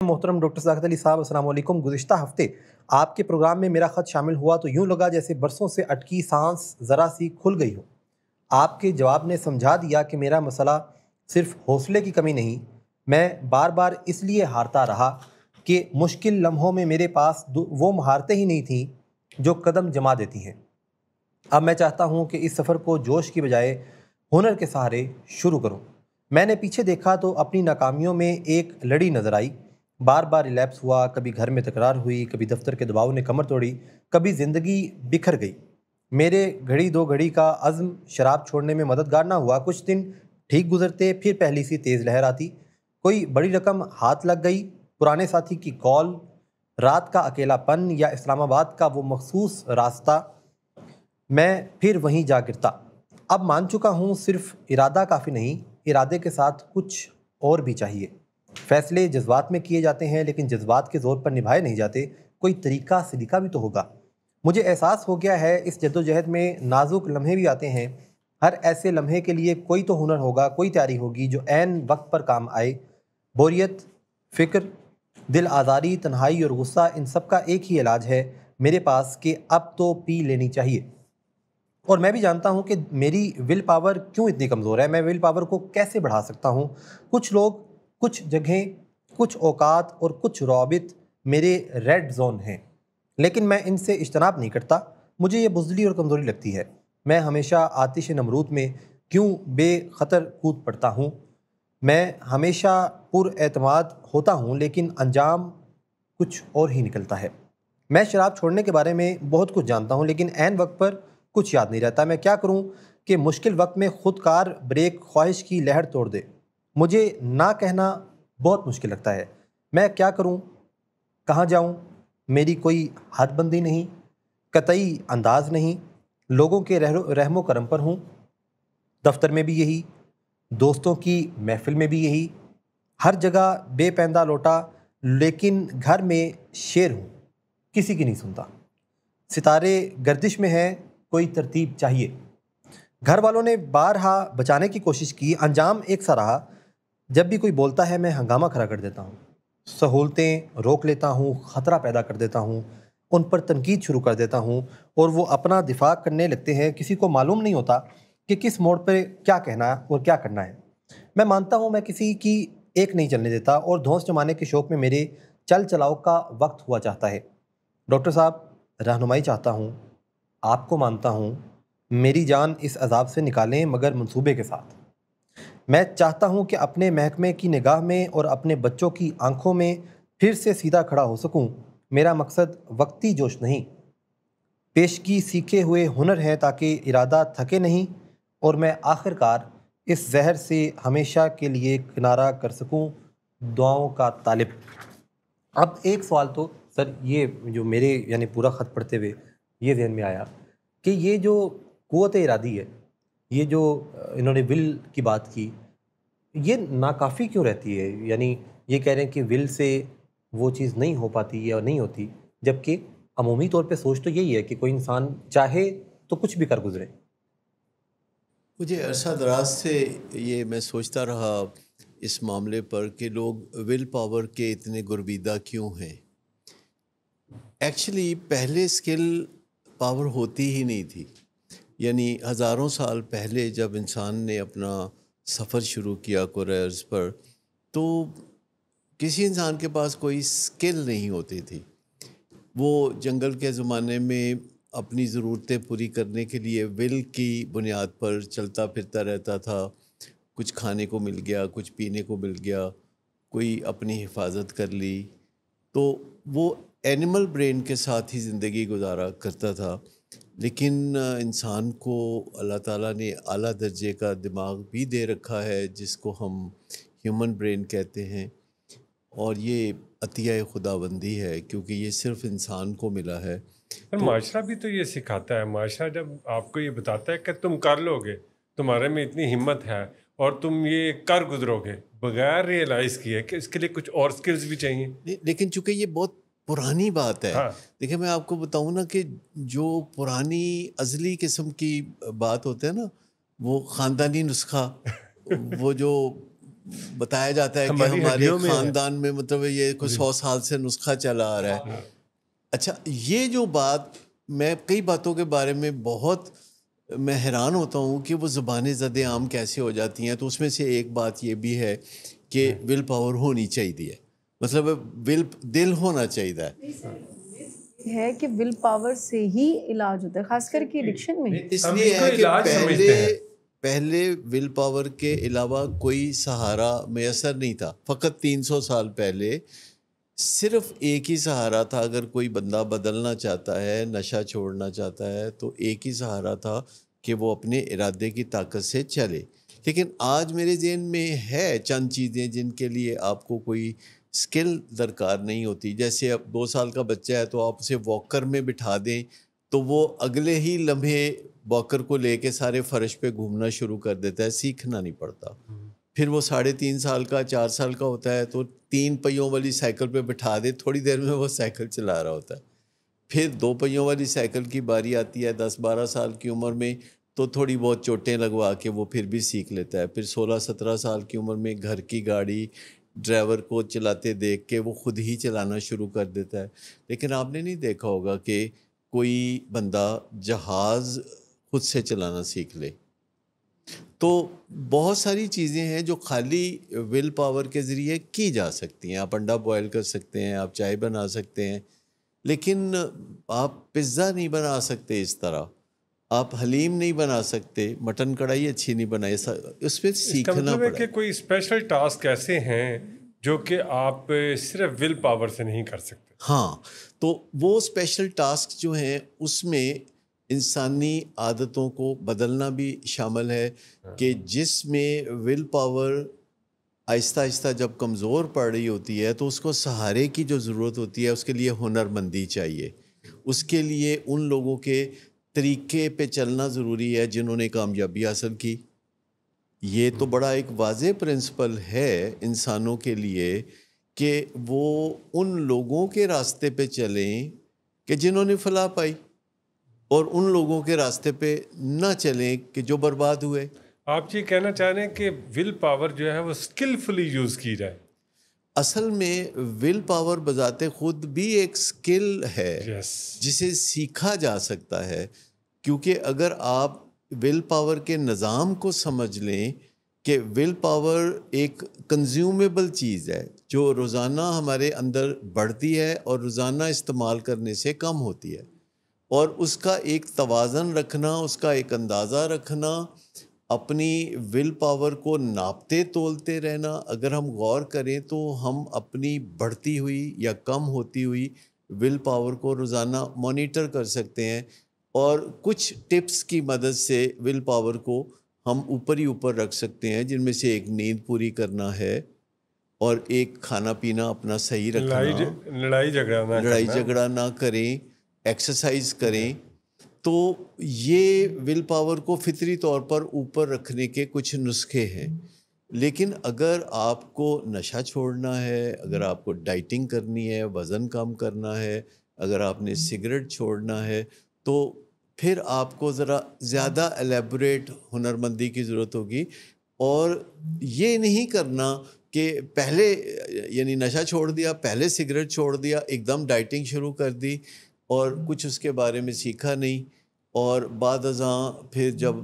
محترم ڈاکٹر ساقط علی صاحب، السلام علیکم۔ گزشتہ ہفتے آپ کے پروگرام میں میرا خط شامل ہوا تو یوں لگا جیسے برسوں سے اٹکی سانس ذرا سی کھل گئی ہو۔ آپ کے جواب نے سمجھا دیا کہ میرا مسئلہ صرف حوصلے کی کمی نہیں، میں بار بار اس لیے ہارتا رہا کہ مشکل لمحوں میں میرے پاس وہ مہارتیں ہی نہیں تھیں جو قدم جما دیتی ہیں۔ اب میں چاہتا ہوں کہ اس سفر کو جوش کی بجائے ہنر کے سہارے شروع کروں۔ میں نے پیچھے دیکھا تو اپنی ناکامیوں میں ایک لڑی نظر آئی۔ بار بار ریلیپس ہوا، کبھی گھر میں تکرار ہوئی، کبھی دفتر کے دباؤ نے کمر توڑی، کبھی زندگی بکھر گئی۔ میرے گھڑی دو گھڑی کا عزم شراب چھوڑنے میں مددگار نہ ہوا۔ کچھ دن ٹھیک گزرتے، پھر پہلی سی تیز لہر آتی، کوئی بڑی رقم ہاتھ لگ گئی، پرانے ساتھی کی کال، رات کا اکیلا پن یا اسلام آباد کا وہ مخصوص راستہ، میں پھر وہیں جا گرتا۔ اب مان چکا ہوں صرف ارادہ کافی نہیں، ارادے کے ساتھ کچھ اور بھی چاہیے۔ فیصلے جذبات میں کیے جاتے ہیں لیکن جذبات کے زور پر نبھائے نہیں جاتے، کوئی طریقہ سلیقہ بھی تو ہوگا۔ مجھے احساس ہو گیا ہے اس جدوجہد میں نازک لمحے بھی آتے ہیں۔ ہر ایسے لمحے کے لیے کوئی تو ہنر ہوگا، کوئی تیاری ہوگی جو عین وقت پر کام آئے۔ بوریت، فکر، دل آزاری، تنہائی اور غصہ، ان سب کا ایک ہی علاج ہے میرے پاس کہ اب تو پی لینی چاہیے۔ اور میں بھی جانتا ہوں کہ میری ول پاور کیوں اتنی کمزور ہے، میں ول پاور کو کیسے بڑھا سکتا ہوں۔ کچھ لوگ، کچھ جگہیں، کچھ اوقات اور کچھ روابط میرے ریڈ زون ہیں، لیکن میں ان سے اجتناب نہیں کرتا۔ مجھے یہ بزدلی اور کمزوری لگتی ہے۔ میں ہمیشہ آتش نمرود میں کیوں بے خطر کود پڑتا ہوں۔ میں ہمیشہ پر اعتماد ہوتا ہوں لیکن انجام کچھ اور ہی نکلتا ہے۔ میں شراب چھوڑنے کے بارے میں بہت کچھ جانتا ہوں لیکن عین وقت پر کچھ یاد نہیں رہتا۔ میں کیا کروں کہ مشکل وقت میں خود کار بریک خواہش کی لہر توڑ دے؟ مجھے نہ کہنا بہت مشکل لگتا ہے۔ میں کیا کروں؟ کہاں جاؤں؟ میری کوئی حد بندی نہیں، قطعی انداز نہیں، لوگوں کے رحم و کرم پر ہوں۔ دفتر میں بھی یہی، دوستوں کی محفل میں بھی یہی، ہر جگہ بے پیندہ لوٹا، لیکن گھر میں شیر ہوں، کسی کی نہیں سنتا۔ ستارے گردش میں ہیں، کوئی ترتیب چاہیے۔ گھر والوں نے بارہا بچانے کی کوشش کی، انجام ایک سا رہا۔ جب بھی کوئی بولتا ہے میں ہنگامہ کھڑا کر دیتا ہوں، سہولتیں روک لیتا ہوں، خطرہ پیدا کر دیتا ہوں، ان پر تنقید شروع کر دیتا ہوں اور وہ اپنا دفاع کرنے لگتے ہیں۔ کسی کو معلوم نہیں ہوتا کہ کس موڑ پہ کیا کہنا اور کیا کرنا ہے۔ میں مانتا ہوں میں کسی کی ایک نہیں چلنے دیتا اور دھونس جمانے کے شوق میں میرے چل چلاؤ کا وقت ہوا چاہتا ہے۔ ڈاکٹر صاحب، رہنمائی چاہتا ہوں، آپ کو مانتا ہوں، میری جان اس عذاب سے نکالیں مگر منصوبے کے ساتھ۔ میں چاہتا ہوں کہ اپنے محکمے کی نگاہ میں اور اپنے بچوں کی آنکھوں میں پھر سے سیدھا کھڑا ہو سکوں۔ میرا مقصد وقتی جوش نہیں، پیشگی سیکھے ہوئے ہنر ہے تاکہ ارادہ تھکے نہیں اور میں آخر کار اس زہر سے ہمیشہ کے لیے کنارہ کر سکوں۔ دعاؤں کا طالب۔ اب ایک سوال تو سر یہ جو میرے یعنی پورا خط پڑھتے ہوئے یہ ذہن میں آیا کہ یہ جو قوت ارادی ہے، یہ جو انہوں نے ول کی بات کی، یہ ناکافی کیوں رہتی ہے؟ یعنی یہ کہہ رہے ہیں کہ ول سے وہ چیز نہیں ہو پاتی یا نہیں ہوتی، جبکہ عمومی طور پہ سوچ تو یہی ہے کہ کوئی انسان چاہے تو کچھ بھی کر گزرے۔ مجھے عرصہ دراز سے یہ میں سوچتا رہا اس معاملے پر کہ لوگ ول پاور کے اتنے گربیدہ کیوں ہیں۔ ایکچولی پہلے اسکل پاور ہوتی ہی نہیں تھی، یعنی ہزاروں سال پہلے جب انسان نے اپنا سفر شروع کیا کوریئرز پر، تو کسی انسان کے پاس کوئی اسکل نہیں ہوتی تھی۔ وہ جنگل کے زمانے میں اپنی ضرورتیں پوری کرنے کے لیے ول کی بنیاد پر چلتا پھرتا رہتا تھا۔ کچھ کھانے کو مل گیا، کچھ پینے کو مل گیا، کوئی اپنی حفاظت کر لی، تو وہ اینیمل برین کے ساتھ ہی زندگی گزارا کرتا تھا۔ لیکن انسان کو اللہ تعالیٰ نے اعلیٰ درجے کا دماغ بھی دے رکھا ہے جس کو ہم ہیومن برین کہتے ہیں، اور یہ عطیہ خداوندی ہے کیونکہ یہ صرف انسان کو ملا ہے۔ پر معاشرہ بھی تو یہ سکھاتا ہے، معاشرہ جب آپ کو یہ بتاتا ہے کہ تم کر لو گے، تمہارے میں اتنی ہمت ہے اور تم یہ کر گزرو گے، بغیر ریئلائز کیے کہ اس کے لیے کچھ اور سکلز بھی چاہیے۔ لیکن چونکہ یہ بہت پرانی بات ہے، ہاں دیکھیں میں آپ کو بتاؤں نا کہ جو پرانی ازلی قسم کی بات ہوتے ہیں نا، وہ خاندانی نسخہ، وہ جو بتایا جاتا ہے کہ ہماری ہمارے ہڈیوں میں ہے۔ خاندان میں مطلب یہ کوئی 100 سال سے نسخہ چلا آ رہا ہے. اچھا یہ جو بات، میں کئی باتوں کے بارے میں بہت میں حیران ہوتا ہوں کہ وہ زبانیں زد عام کیسے ہو جاتی ہیں. تو اس میں سے ایک بات یہ بھی ہے کہ ول پاور ہونی چاہیے، مطلب دل ہونا چاہیے ہے کہ ول پاور سے ہی علاج ہوتا ہے، خاص کر کے ایڈکشن میں. اس ہم لیے اس کو ہے کہ علاج سمجھتے ہیں۔ پہلے ول پاور کے علاوہ کوئی سہارا میسر نہیں تھا. فقط 300 سال پہلے صرف ایک ہی سہارا تھا. اگر کوئی بندہ بدلنا چاہتا ہے، نشہ چھوڑنا چاہتا ہے، تو ایک ہی سہارا تھا کہ وہ اپنے ارادے کی طاقت سے چلے. لیکن آج میرے ذہن میں ہے چند چیزیں جن کے لیے آپ کو کوئی سکل درکار نہیں ہوتی. جیسے اب 2 سال کا بچہ ہے تو آپ اسے واکر میں بٹھا دیں تو وہ اگلے ہی لمحے واکر کو لے کے سارے فرش پہ گھومنا شروع کر دیتا ہے، سیکھنا نہیں پڑتا. پھر وہ 3.5 سال کا 4 سال کا ہوتا ہے تو 3 پہیوں والی سائیکل پہ بٹھا دے، تھوڑی دیر میں وہ سائیکل چلا رہا ہوتا ہے. پھر 2 پہیوں والی سائیکل کی باری آتی ہے 10-12 سال کی عمر میں، تو تھوڑی بہت چوٹیں لگوا کے وہ پھر بھی سیکھ لیتا ہے. پھر 16-17 سال کی عمر میں گھر کی گاڑی ڈرائیور کو چلاتے دیکھ کے وہ خود ہی چلانا شروع کر دیتا ہے. لیکن آپ نے نہیں دیکھا ہوگا کہ کوئی بندہ جہاز خود سے چلانا سیکھ لے. تو بہت ساری چیزیں ہیں جو خالی ول پاور کے ذریعے کی جا سکتی ہیں. آپ انڈا بوائل کر سکتے ہیں، آپ چائے بنا سکتے ہیں، لیکن آپ پزا نہیں بنا سکتے اس طرح. آپ حلیم نہیں بنا سکتے، مٹن کڑھائی اچھی نہیں بنائی، اس پہ سیکھنا مطلب ہے پڑے. کہ کوئی اسپیشل ٹاسک ایسے ہیں جو کہ آپ صرف ول پاور سے نہیں کر سکتے. ہاں، تو وہ اسپیشل ٹاسک جو ہیں اس میں انسانی عادتوں کو بدلنا بھی شامل ہے کہ جس میں ول پاور آہستہ آہستہ جب کمزور پڑ رہی ہوتی ہے تو اس کو سہارے کی جو ضرورت ہوتی ہے، اس کے لیے ہنر مندی چاہیے. اس کے لیے ان لوگوں کے طریقے پہ چلنا ضروری ہے جنہوں نے کامیابی حاصل کی. یہ تو بڑا ایک واضح پرنسپل ہے انسانوں کے لیے کہ وہ ان لوگوں کے راستے پہ چلیں کہ جنہوں نے فلاح پائی، اور ان لوگوں کے راستے پہ نہ چلیں کہ جو برباد ہوئے. آپ یہ کہنا چاہ رہے ہیں کہ ول پاور جو ہے وہ اسکلفلی یوز کی جائے. اصل میں ول پاور بذات خود بھی ایک سکل ہے جسے سیکھا جا سکتا ہے. کیونکہ اگر آپ ول پاور کے نظام کو سمجھ لیں کہ ول پاور ایک کنزیومیبل چیز ہے جو روزانہ ہمارے اندر بڑھتی ہے اور روزانہ استعمال کرنے سے کم ہوتی ہے، اور اس کا ایک توازن رکھنا، اس کا ایک اندازہ رکھنا، اپنی ول پاور کو ناپتے تولتے رہنا. اگر ہم غور کریں تو ہم اپنی بڑھتی ہوئی یا کم ہوتی ہوئی ول پاور کو روزانہ مانیٹر کر سکتے ہیں، اور کچھ ٹپس کی مدد سے ول پاور کو ہم اوپر ہی اوپر رکھ سکتے ہیں، جن میں سے ایک نیند پوری کرنا ہے، اور ایک کھانا پینا اپنا صحیح رکھنا، لڑائی جھگڑا نہ کریں، ایکسرسائز کریں. تو یہ ول پاور کو فطری طور پر اوپر رکھنے کے کچھ نسخے ہیں. لیکن اگر آپ کو نشہ چھوڑنا ہے، اگر آپ کو ڈائٹنگ کرنی ہے، وزن کم کرنا ہے، اگر آپ نے سگریٹ چھوڑنا ہے، تو پھر آپ کو ذرا زیادہ الیبوریٹ ہنرمندی کی ضرورت ہوگی. اور یہ نہیں کرنا کہ پہلے یعنی نشہ چھوڑ دیا، پہلے سگریٹ چھوڑ دیا، ایک دم ڈائٹنگ شروع کر دی اور کچھ اس کے بارے میں سیکھا نہیں، اور بعد ازاں پھر جب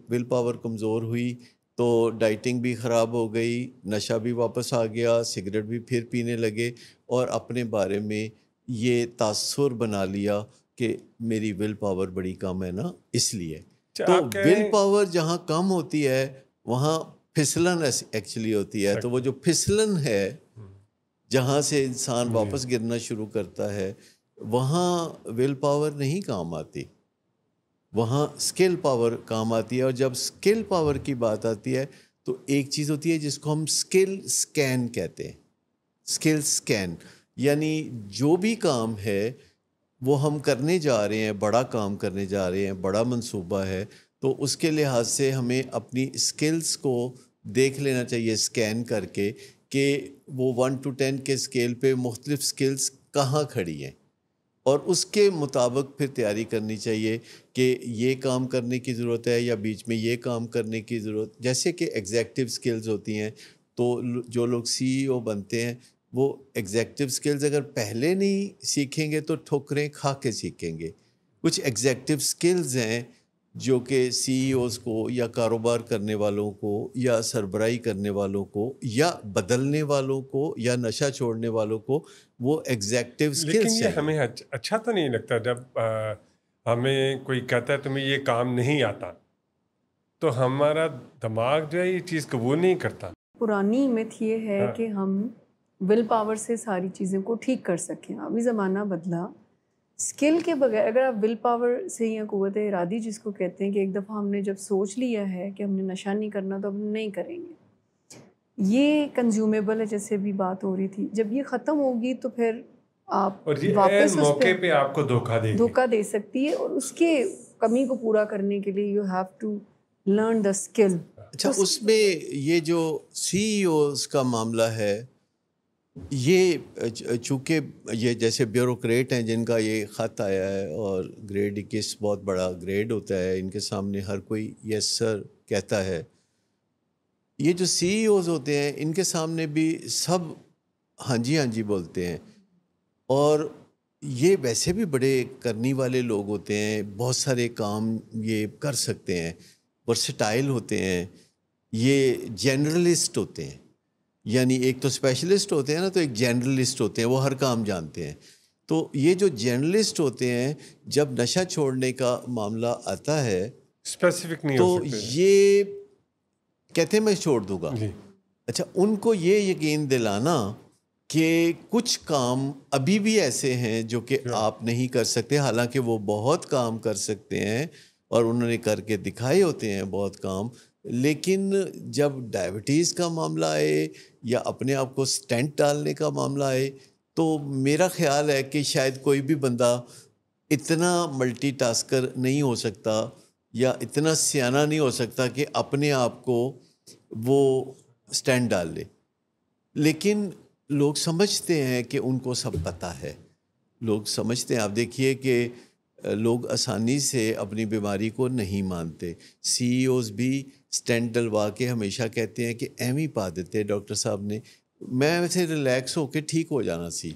ول پاور کمزور ہوئی تو ڈائٹنگ بھی خراب ہو گئی، نشہ بھی واپس آ گیا، سگریٹ بھی پھر پینے لگے، اور اپنے بارے میں یہ تاثر بنا لیا کہ میری ول پاور بڑی کم ہے نا اس لیے. تو ول پاور جہاں کم ہوتی ہے وہاں پھسلن ایکچولی ہوتی ہے. تو وہ جو پھسلن ہے جہاں سے انسان واپس گرنا شروع کرتا ہے، وہاں ول پاور نہیں کام آتی، وہاں سکل پاور کام آتی ہے. اور جب سکل پاور کی بات آتی ہے تو ایک چیز ہوتی ہے جس کو ہم سکل سکین کہتے ہیں. سکل سکین یعنی جو بھی کام ہے وہ ہم کرنے جا رہے ہیں، بڑا کام کرنے جا رہے ہیں، بڑا منصوبہ ہے، تو اس کے لحاظ سے ہمیں اپنی سکلز کو دیکھ لینا چاہیے سکین کر کے کہ وہ 1 to 10 کے سکیل پہ مختلف سکلز کہاں کھڑی ہیں، اور اس کے مطابق پھر تیاری کرنی چاہیے کہ یہ کام کرنے کی ضرورت ہے یا بیچ میں یہ کام کرنے کی ضرورت. جیسے کہ ایگزیکٹو سکلز ہوتی ہیں، تو جو لوگ CEO بنتے ہیں وہ ایگزیکٹو سکلز اگر پہلے نہیں سیکھیں گے تو ٹھوکریں کھا کے سیکھیں گے. کچھ ایگزیکٹو سکلز ہیں جو کہ CEOs کو یا کاروبار کرنے والوں کو یا سربراہی کرنے والوں کو یا بدلنے والوں کو یا نشہ چھوڑنے والوں کو وہ ایگزیکٹو سکلز لیکن چاہیے. یہ ہمیں اچھا تو نہیں لگتا جب ہمیں کوئی کہتا ہے تمہیں یہ کام نہیں آتا تو ہمارا دماغ جو ہے یہ چیز قبول نہیں کرتا. پرانی مت یہ ہے کہ ہم ول پاور سے ساری چیزیں کو ٹھیک کر سکیں. ابھی زمانہ بدلا. اسکل کے بغیر اگر آپ ول پاور سے یا قوت ارادی جس کو کہتے ہیں کہ ایک دفعہ ہم نے جب سوچ لیا ہے کہ ہم نے نشہ نہیں کرنا تو ہم نہیں کریں گے, یہ کنزیومیبل ہے جیسے بھی بات ہو رہی تھی. جب یہ ختم ہوگی تو پھر آپ اور یہ واپس اس موقع پہ آپ کو دھوکہ دے سکتی ہے, اور اس کے کمی کو پورا کرنے کے لیے you have to learn the skill. اچھا, اس میں یہ جو CEOs کا معاملہ ہے یہ چونکہ یہ جیسے بیوروکریٹ ہیں جن کا یہ خط آیا ہے اور گریڈ 21 بہت بڑا گریڈ ہوتا ہے, ان کے سامنے ہر کوئی یس سر کہتا ہے. یہ جو CEOs ہوتے ہیں ان کے سامنے بھی سب ہاں جی بولتے ہیں, اور یہ ویسے بھی بڑے کرنی والے لوگ ہوتے ہیں, بہت سارے کام یہ کر سکتے ہیں, ورسٹائل ہوتے ہیں, یہ جنرلسٹ ہوتے ہیں. یعنی ایک تو اسپیشلسٹ ہوتے ہیں نا, تو ایک جنرلسٹ ہوتے ہیں, وہ ہر کام جانتے ہیں. تو یہ جو جرنلسٹ ہوتے ہیں جب نشہ چھوڑنے کا معاملہ آتا ہے اسپیسیفک نہیں تو ہو سکتے. یہ کہتے ہیں میں چھوڑ دوں گا. جی اچھا, ان کو یہ یقین دلانا کہ کچھ کام ابھی بھی ایسے ہیں جو کہ آپ نہیں کر سکتے, حالانکہ وہ بہت کام کر سکتے ہیں اور انہوں نے کر کے دکھائے ہوتے ہیں بہت کام, لیکن جب ڈائبٹیز کا معاملہ آئے یا اپنے آپ کو سٹینٹ ڈالنے کا معاملہ آئے تو میرا خیال ہے کہ شاید کوئی بھی بندہ اتنا ملٹی ٹاسکر نہیں ہو سکتا یا اتنا سیانہ نہیں ہو سکتا کہ اپنے آپ کو وہ سٹینڈ ڈال لے. لیکن لوگ سمجھتے ہیں کہ ان کو سب پتہ ہے, لوگ سمجھتے ہیں. آپ دیکھیے کہ لوگ آسانی سے اپنی بیماری کو نہیں مانتے. CEOs بھی سٹینٹ ڈلوا کے ہمیشہ کہتے ہیں کہ ایم ہی پا دیتے ڈاکٹر صاحب نے, میں ویسے ریلیکس ہو کے ٹھیک ہو جانا سی.